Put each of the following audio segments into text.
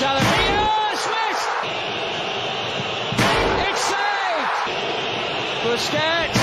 Salavino, Swiss! It's saved! Busquets!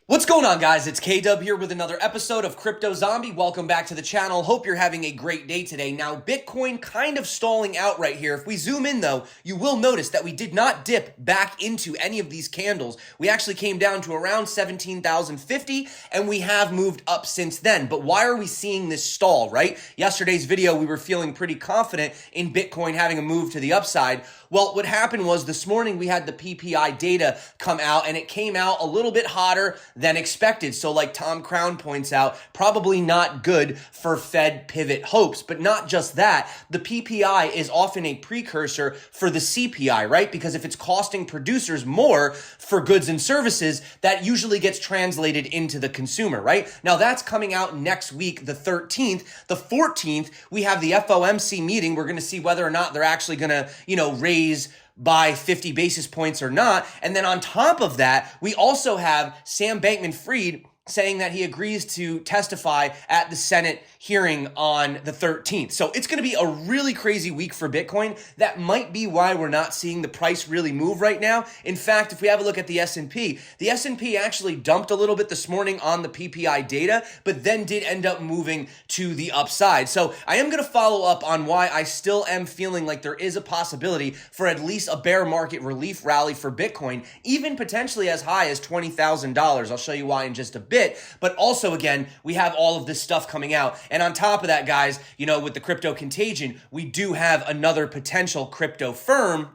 What's going on, guys? It's K-Dub here with another episode of Crypto Zombie. Welcome back to the channel. Hope you're having a great day today. Now, Bitcoin kind of stalling out right here. If we zoom in, though, you will notice that we did not dip back into any of these candles. We actually came down to around 17,050, and we have moved up since then. But why are we seeing this stall, right? Yesterday's video, we were feeling pretty confident in Bitcoin having a move to the upside. Well, what happened was this morning we had the PPI data come out, and it came out a little bit hotter than expected. So like Tom Krown points out, probably not good for Fed pivot hopes. But not just that, the PPI is often a precursor for the CPI, right? Because if it's costing producers more for goods and services, that usually gets translated into the consumer, right? Now that's coming out next week, the 13th. The 14th, we have the FOMC meeting. We're going to see whether or not they're actually going to, raise by 50 basis points or not. And then on top of that, we also have Sam Bankman-Fried saying that he agrees to testify at the Senate hearing on the 13th. So it's going to be a really crazy week for Bitcoin. That might be why we're not seeing the price really move right now. In fact, if we have a look at the S&P, the S&P actually dumped a little bit this morning on the PPI data, but then did end up moving to the upside. So I am going to follow up on why I still am feeling like there is a possibility for at least a bear market relief rally for Bitcoin, even potentially as high as $20,000. I'll show you why in just a bit. But also, again, we have all of this stuff coming out. And on top of that, guys, with the crypto contagion, we do have another potential crypto firm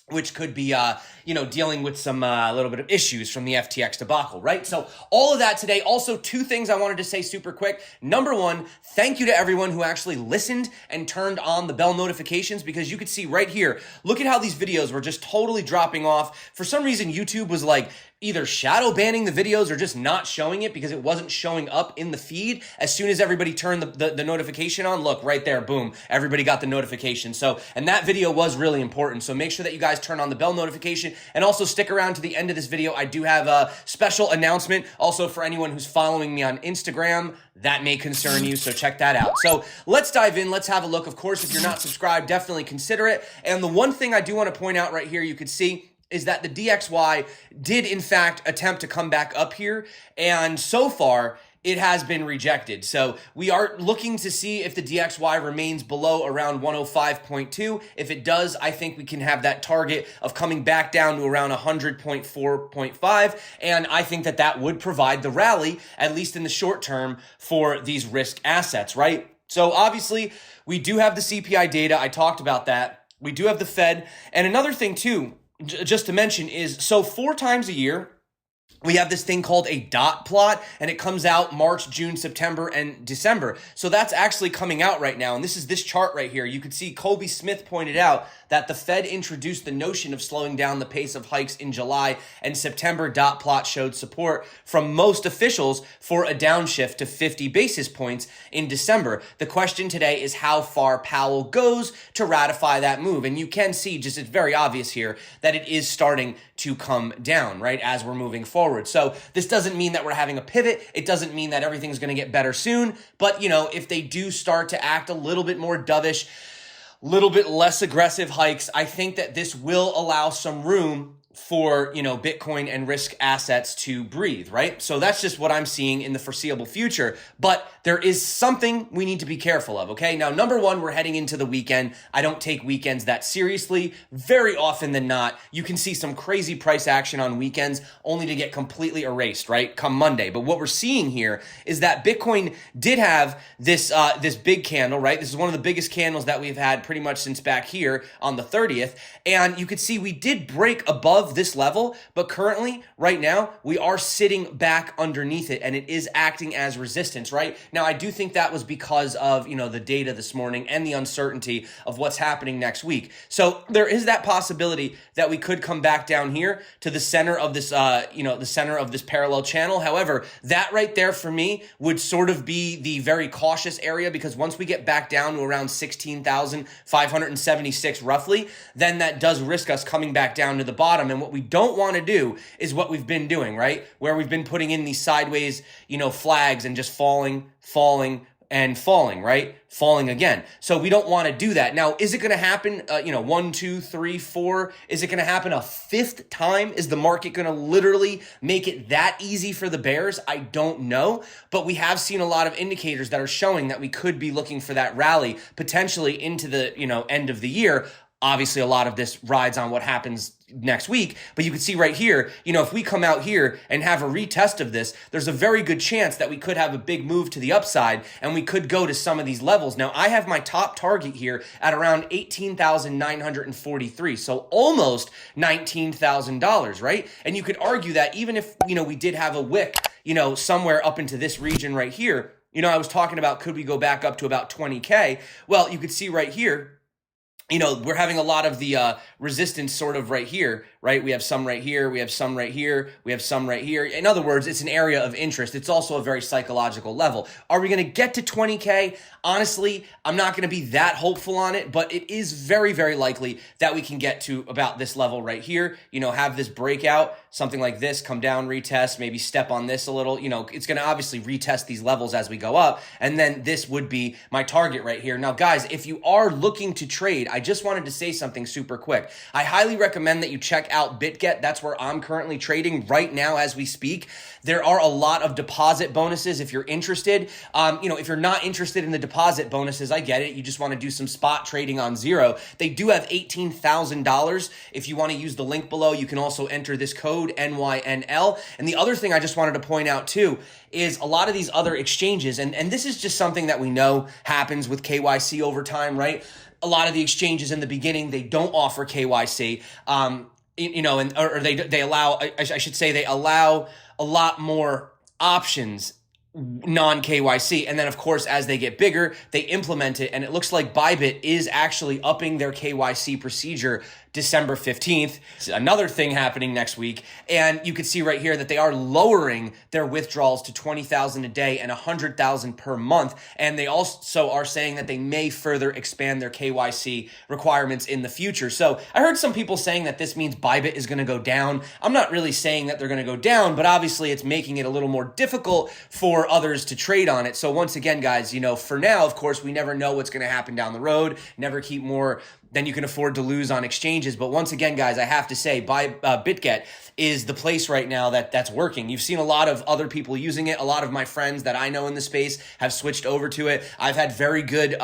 which could be, dealing with some little bit of issues from the FTX debacle, right? So all of that today. Also, two things I wanted to say super quick. Number one, thank you to everyone who actually listened and turned on the bell notifications, because you could see right here, look at how these videos were just totally dropping off. For some reason, YouTube was like either shadow banning the videos or just not showing it because it wasn't showing up in the feed. As soon as everybody turned the notification on, look right there, boom, everybody got the notification. So, and that video was really important. So make sure that you guys turn on the bell notification and also stick around to the end of this video. I do have a special announcement also for anyone who's following me on Instagram. That may concern you, so check that out. So let's dive in. Let's have a look. Of course, if you're not subscribed, definitely consider it. And the one thing I do want to point out right here, you could see, is that the DXY did in fact attempt to come back up here, and so far it has been rejected. So we are looking to see if the DXY remains below around 105.2. If it does, I think we can have that target of coming back down to around 100.4.5, and I think that that would provide the rally, at least in the short term, for these risk assets, right? So obviously, we do have the CPI data. I talked about that. We do have the Fed. And another thing too, just to mention, is so 4 times a year, we have this thing called a dot plot, and it comes out March, June, September, and December. So that's actually coming out right now. And this is this chart right here. You can see Kobe Smith pointed out that the Fed introduced the notion of slowing down the pace of hikes in July, and September dot plot showed support from most officials for a downshift to 50 basis points in December. The question today is how far Powell goes to ratify that move. And you can see, just it's very obvious here, that it is starting to come down, right, as we're moving forward. So this doesn't mean that we're having a pivot. It doesn't mean that everything's going to get better soon. But, if they do start to act a little bit more dovish, little bit less aggressive hikes, I think that this will allow some room for, Bitcoin and risk assets to breathe, right? So that's just what I'm seeing in the foreseeable future. But there is something we need to be careful of, okay? Now, number one, we're heading into the weekend. I don't take weekends that seriously. Very often than not, you can see some crazy price action on weekends only to get completely erased, right? Come Monday. But what we're seeing here is that Bitcoin did have this big candle, right? This is one of the biggest candles that we've had pretty much since back here on the 30th. And you could see we did break above this level, but currently, right now, we are sitting back underneath it, and it is acting as resistance, right? Now, I do think that was because of, the data this morning and the uncertainty of what's happening next week. So there is that possibility that we could come back down here to the center of this, the center of this parallel channel. However, that right there for me would sort of be the very cautious area, because once we get back down to around 16,576 roughly, then that does risk us coming back down to the bottom. And what we don't want to do is what we've been doing, right? Where we've been putting in these sideways, flags and just falling, and falling, right? Falling again. So we don't want to do that. Now, is it going to happen, 1, 2, 3, 4? Is it going to happen a fifth time? Is the market going to literally make it that easy for the bears? I don't know, but we have seen a lot of indicators that are showing that we could be looking for that rally potentially into the, end of the year. Obviously, a lot of this rides on what happens next week, but you can see right here, if we come out here and have a retest of this, there's a very good chance that we could have a big move to the upside and we could go to some of these levels. Now, I have my top target here at around 18,943, so almost $19,000, right? And you could argue that even if, we did have a wick, somewhere up into this region right here, I was talking about could we go back up to about 20K? Well, you could see right here, we're having a lot of the resistance sort of right here, right? We have some right here, we have some right here, we have some right here. In other words, it's an area of interest. It's also a very psychological level. Are we going to get to 20K? Honestly, I'm not going to be that hopeful on it, but it is very, very likely that we can get to about this level right here, have this breakout, something like this, come down, retest, maybe step on this a little, it's going to obviously retest these levels as we go up. And then this would be my target right here. Now, guys, if you are looking to trade, I just wanted to say something super quick. I highly recommend that you check out BitGet. That's where I'm currently trading right now as we speak. There are a lot of deposit bonuses if you're interested. If you're not interested in the deposit bonuses, I get it. You just want to do some spot trading on zero. They do have $18,000. If you want to use the link below, you can also enter this code NYNL. And the other thing I just wanted to point out too is a lot of these other exchanges, and this is just something that we know happens with KYC over time, right? A lot of the exchanges in the beginning, they don't offer KYC, they allow, I should say they allow a lot more options non-KYC. And then, of course, as they get bigger, they implement it. And it looks like Bybit is actually upping their KYC procedure December 15th. Another thing happening next week. And you can see right here that they are lowering their withdrawals to 20,000 a day and 100,000 per month. And they also are saying that they may further expand their KYC requirements in the future. So I heard some people saying that this means Bybit is going to go down. I'm not really saying that they're going to go down, but obviously it's making it a little more difficult for others to trade on it. So once again, guys, for now, of course, we never know what's going to happen down the road. Never keep more than you can afford to lose on exchanges. But once again, guys, I have to say, BitGet is the place right now that's working. You've seen a lot of other people using it. A lot of my friends that I know in the space have switched over to it. I've had very good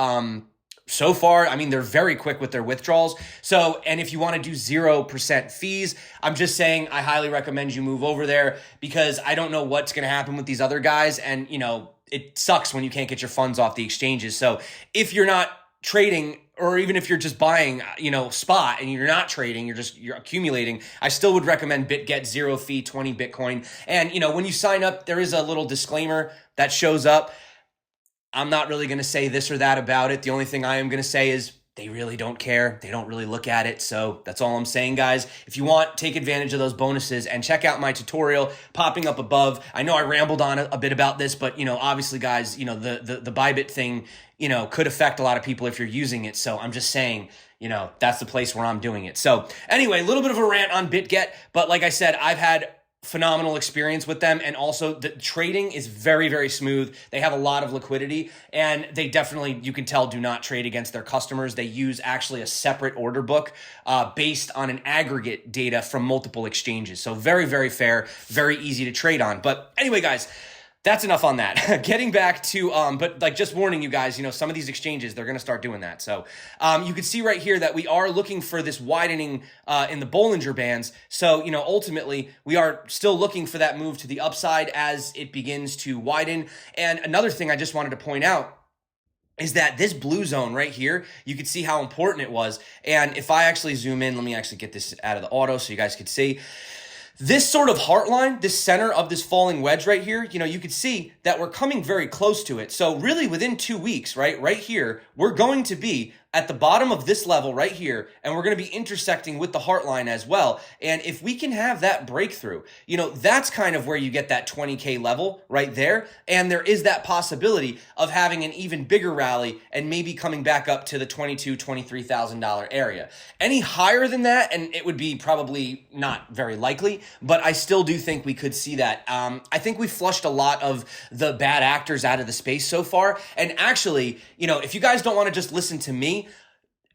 so far. I mean, they're very quick with their withdrawals. So, and if you want to do 0% fees, I'm just saying I highly recommend you move over there because I don't know what's going to happen with these other guys. And, it sucks when you can't get your funds off the exchanges. So if you're not trading, or even if you're just buying, spot and you're not trading, you're accumulating, I still would recommend BitGet, 0 fee, 20 Bitcoin. And, when you sign up, there is a little disclaimer that shows up. I'm not really going to say this or that about it. The only thing I am going to say is they really don't care. They don't really look at it. So that's all I'm saying, guys. If you want, take advantage of those bonuses and check out my tutorial popping up above. I know I rambled on a bit about this, but, obviously, guys, the Bybit thing, could affect a lot of people if you're using it. So I'm just saying, that's the place where I'm doing it. So anyway, a little bit of a rant on BitGet, but like I said, I've had phenomenal experience with them, and also the trading is very, very smooth. They have a lot of liquidity, and they definitely, you can tell, do not trade against their customers. They use actually a separate order book based on an aggregate data from multiple exchanges. So very, very fair, very easy to trade on. But anyway, guys, that's enough on that. Getting back to, but like just warning you guys, some of these exchanges, they're going to start doing that. So you can see right here that we are looking for this widening in the Bollinger Bands. So, ultimately, we are still looking for that move to the upside as it begins to widen. And another thing I just wanted to point out is that this blue zone right here, you can see how important it was. And if I actually zoom in, let me actually get this out of the auto so you guys could see. This sort of heart line, this center of this falling wedge right here, you could see that we're coming very close to it. So really within 2 weeks, right here, we're going to be at the bottom of this level right here, and we're going to be intersecting with the heart line as well. And if we can have that breakthrough, that's kind of where you get that 20K level right there. And there is that possibility of having an even bigger rally and maybe coming back up to the $22,000, $23,000 area. Any higher than that, and it would be probably not very likely, but I still do think we could see that. I think we flushed a lot of the bad actors out of the space so far. And actually, if you guys don't want to just listen to me,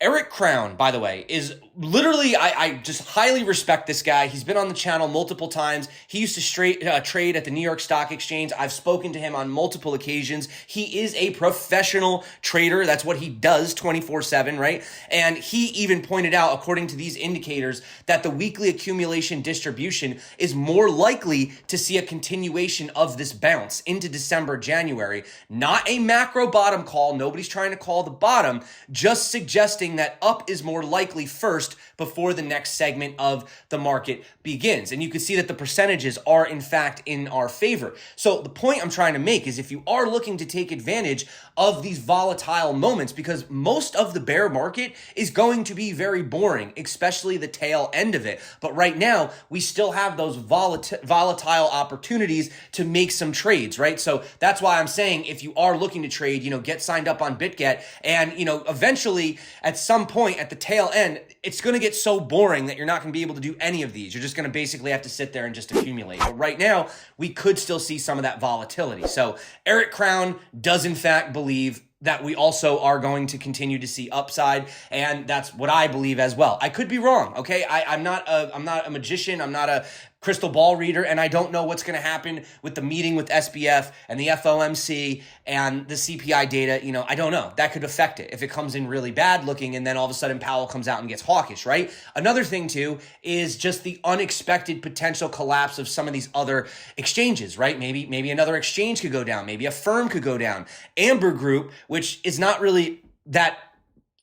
Eric Krown, by the way, is literally, I just highly respect this guy. He's been on the channel multiple times. He used to trade at the New York Stock Exchange. I've spoken to him on multiple occasions. He is a professional trader. That's what he does 24/7, right? And he even pointed out, according to these indicators, that the weekly accumulation distribution is more likely to see a continuation of this bounce into December, January. Not a macro bottom call. Nobody's trying to call the bottom, just suggesting that up is more likely first before the next segment of the market begins. And you can see that the percentages are in fact in our favor. So the point I'm trying to make is if you are looking to take advantage of these volatile moments, because most of the bear market is going to be very boring, especially the tail end of it. But right now, we still have those volatile opportunities to make some trades, right? So that's why I'm saying if you are looking to trade, get signed up on BitGet, and eventually at some point at the tail end, it's going to get so boring that you're not going to be able to do any of these. You're just going to basically have to sit there and just accumulate. But right now, we could still see some of that volatility. So Eric Krown does in fact believe that we also are going to continue to see upside, and that's what I believe as well. I could be wrong, okay? I'm not a magician. I'm not a crystal ball reader, and I don't know what's going to happen with the meeting with SBF and the FOMC and the CPI data. I don't know. That could affect it if it comes in really bad looking, and then all of a sudden Powell comes out and gets hawkish, right? Another thing too is just the unexpected potential collapse of some of these other exchanges, right? Maybe another exchange could go down. Maybe a firm could go down. Amber Group, which is not really that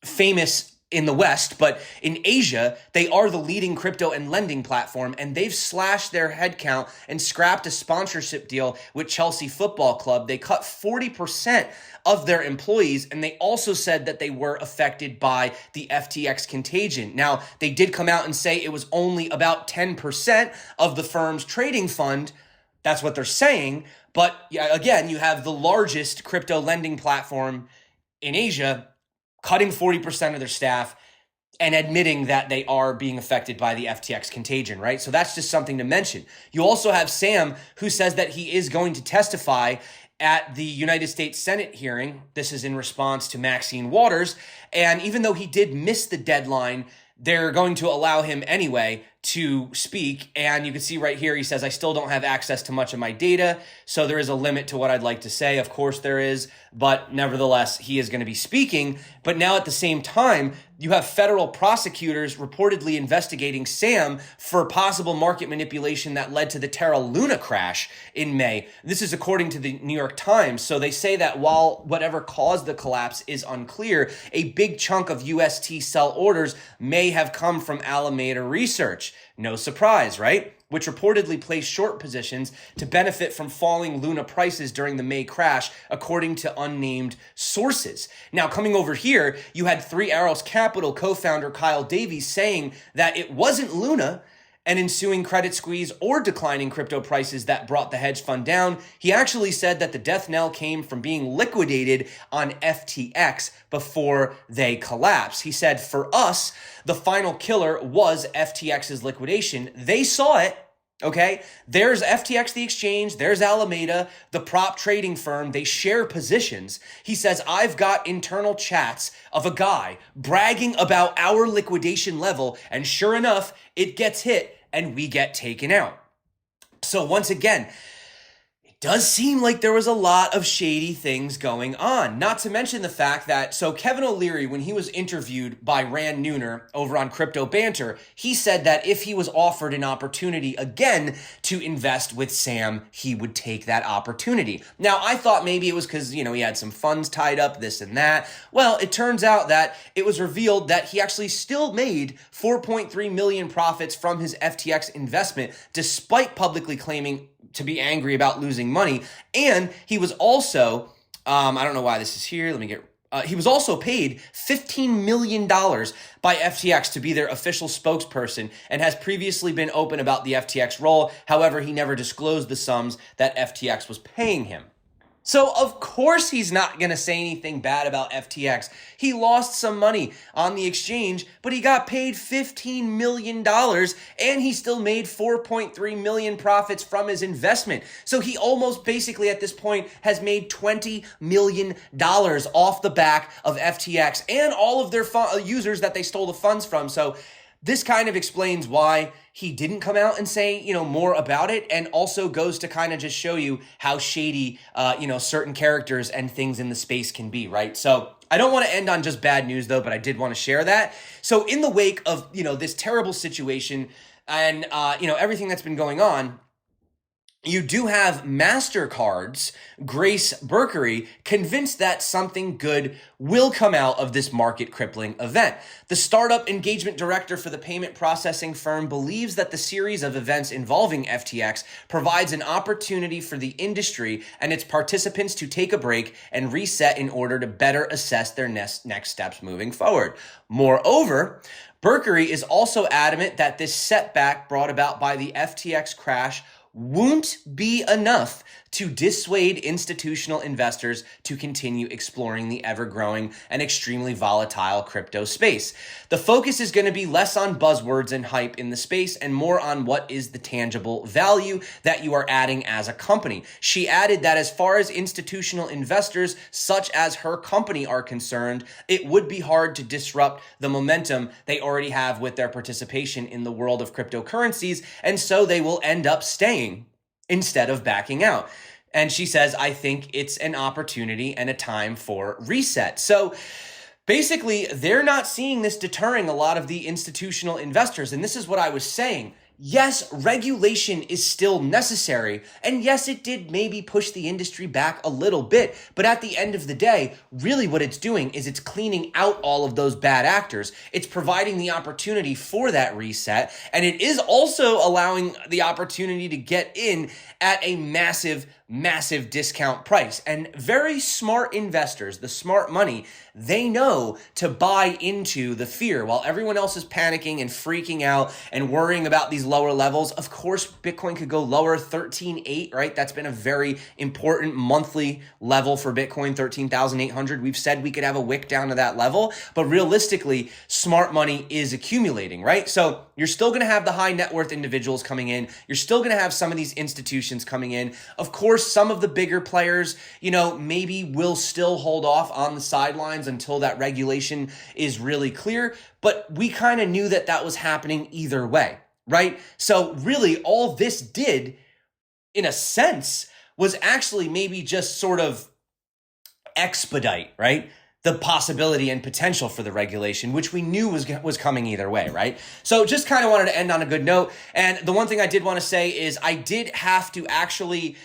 famous in the West, but in Asia, they are the leading crypto and lending platform, and they've slashed their headcount and scrapped a sponsorship deal with Chelsea Football Club. They cut 40% of their employees, and they also said that they were affected by the FTX contagion. Now, they did come out and say it was only about 10% of the firm's trading fund. That's what they're saying. But yeah, again, you have the largest crypto lending platform in Asia cutting 40% of their staff and admitting that they are being affected by the FTX contagion, right? So that's just something to mention. You also have Sam, who says that he is going to testify at the United States Senate hearing. This is in response to Maxine Waters. And even though he did miss the deadline, they're going to allow him anyway to speak. And you can see right here, he says, I still don't have access to much of my data, so there is a limit to what I'd like to say. Of course there is, but nevertheless, he is going to be speaking. But now at the same time, you have federal prosecutors reportedly investigating Sam for possible market manipulation that led to the Terra Luna crash in May. This is according to the New York Times. So they say that while whatever caused the collapse is unclear, a big chunk of UST sell orders may have come from Alameda Research. No surprise, right? Which reportedly placed short positions to benefit from falling Luna prices during the May crash, according to unnamed sources. Now, coming over here, you had Three Arrows Capital co-founder Kyle Davies saying that it wasn't Luna, an ensuing credit squeeze, or declining crypto prices that brought the hedge fund down. He actually said that the death knell came from being liquidated on FTX before they collapsed. He said, for us, the final killer was FTX's liquidation. They saw it. Okay, there's FTX, the exchange, there's Alameda, the prop trading firm. They share positions. He says, I've got internal chats of a guy bragging about our liquidation level, and sure enough, it gets hit and we get taken out. So once again, it does seem like there was a lot of shady things going on. Not to mention the fact that, so Kevin O'Leary, when he was interviewed by Rand Neuner over on Crypto Banter, he said that if he was offered an opportunity again to invest with Sam, he would take that opportunity. Now, I thought maybe it was because, he had some funds tied up, this and that. Well, it turns out that it was revealed that he actually still made 4.3 million profits from his FTX investment, despite publicly claiming to be angry about losing money. And he was also, I don't know why this is here. Let me get he was also paid $15 million by FTX to be their official spokesperson and has previously been open about the FTX role. However, he never disclosed the sums that FTX was paying him. So, of course, he's not going to say anything bad about FTX. He lost some money on the exchange, but he got paid $15 million, and he still made $4.3 million profits from his investment. So he almost basically at this point has made $20 million off the back of FTX and all of their users that they stole the funds from. So this kind of explains why he didn't come out and say, more about it, and also goes to kind of just show you how shady, certain characters and things in the space can be, right? So I don't want to end on just bad news though, but I did want to share that. So in the wake of, this terrible situation and, everything that's been going on, you do have MasterCard's Grace Berkery convinced that something good will come out of this market-crippling event. The startup engagement director for the payment processing firm believes that the series of events involving FTX provides an opportunity for the industry and its participants to take a break and reset in order to better assess their next steps moving forward. Moreover, Berkery is also adamant that this setback brought about by the FTX crash won't be enough to dissuade institutional investors to continue exploring the ever-growing and extremely volatile crypto space. The focus is going to be less on buzzwords and hype in the space and more on what is the tangible value that you are adding as a company. She added that as far as institutional investors such as her company are concerned, it would be hard to disrupt the momentum they already have with their participation in the world of cryptocurrencies, and so they will end up staying instead of backing out. And she says, I think it's an opportunity and a time for reset. So basically, they're not seeing this deterring a lot of the institutional investors. And this is what I was saying. Yes, regulation is still necessary. And yes, it did maybe push the industry back a little bit. But at the end of the day, really what it's doing is it's cleaning out all of those bad actors. It's providing the opportunity for that reset. And it is also allowing the opportunity to get in at a massive discount price. And very smart investors, the smart money, they know to buy into the fear while everyone else is panicking and freaking out and worrying about these lower levels. Of course, Bitcoin could go lower, 13.8, right? That's been a very important monthly level for Bitcoin, 13,800. We've said we could have a wick down to that level, but realistically, smart money is accumulating, right? So you're still going to have the high net worth individuals coming in. You're still going to have some of these institutions coming in. Of course, some of the bigger players, maybe will still hold off on the sidelines until that regulation is really clear. But we kind of knew that was happening either way, right? So really all this did, in a sense, was actually maybe just sort of expedite, right? The possibility and potential for the regulation, which we knew was coming either way, right? So just kind of wanted to end on a good note. And the one thing I did want to say is I did have to actually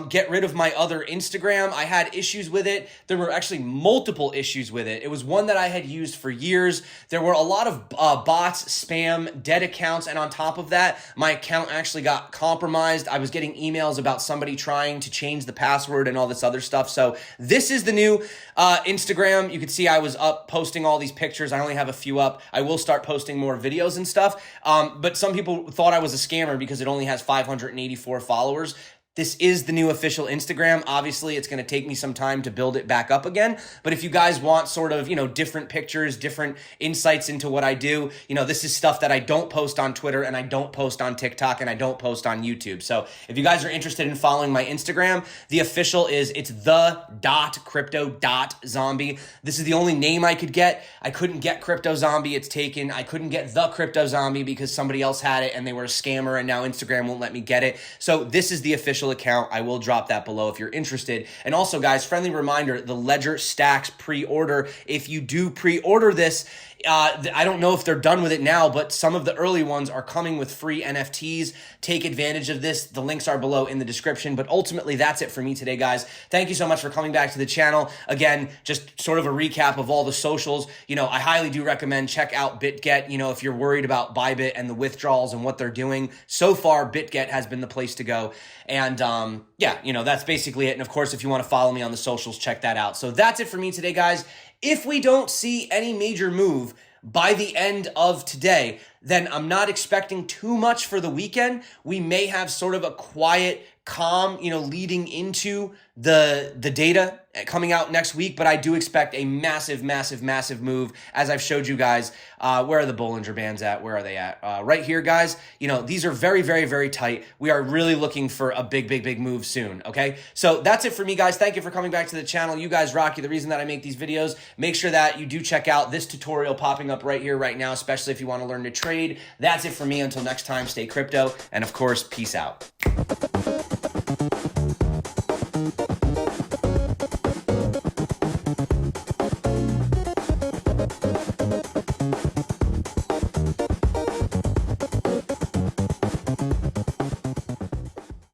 get rid of my other Instagram. I had issues with it. There were actually multiple issues with it. It was one that I had used for years. There were a lot of bots, spam, dead accounts, and on top of that, my account actually got compromised. I was getting emails about somebody trying to change the password and all this other stuff. So this is the new Instagram. You can see I was up posting all these pictures. I only have a few up. I will start posting more videos and stuff. But some people thought I was a scammer because it only has 584 followers. This is the new official Instagram. Obviously, it's going to take me some time to build it back up again. But if you guys want sort of, different pictures, different insights into what I do, this is stuff that I don't post on Twitter and I don't post on TikTok and I don't post on YouTube. So if you guys are interested in following my Instagram, the official it's the.crypto.zombie. This is the only name I could get. I couldn't get Crypto Zombie. It's taken. I couldn't get the Crypto Zombie because somebody else had it and they were a scammer and now Instagram won't let me get it. So this is the official account. I will drop that below if you're interested. And also, guys, friendly reminder, the Ledger STAX pre-order. If you do pre-order this, I don't know if they're done with it now, but some of the early ones are coming with free NFTs. Take advantage of this. The links are below in the description. But ultimately, that's it for me today, guys. Thank you so much for coming back to the channel. Again, just sort of a recap of all the socials. I highly do recommend check out BitGet. If you're worried about Bybit and the withdrawals and what they're doing, so far, BitGet has been the place to go. And that's basically it. And of course, if you want to follow me on the socials, check that out. So that's it for me today, guys. If we don't see any major move by the end of today, then I'm not expecting too much for the weekend. We may have sort of a quiet, calm, leading into the data coming out next week, but I do expect a massive, massive, massive move. As I've showed you guys, where are the Bollinger Bands at? Where are they at? Right here, guys. These are very, very, very tight. We are really looking for a big, big, big move soon, okay? So that's it for me, guys. Thank you for coming back to the channel. You guys rock. You're the reason that I make these videos. Make sure that you do check out this tutorial popping up right here, right now, especially if you want to learn to trade. That's it for me. Until next time, stay crypto, and of course, peace out.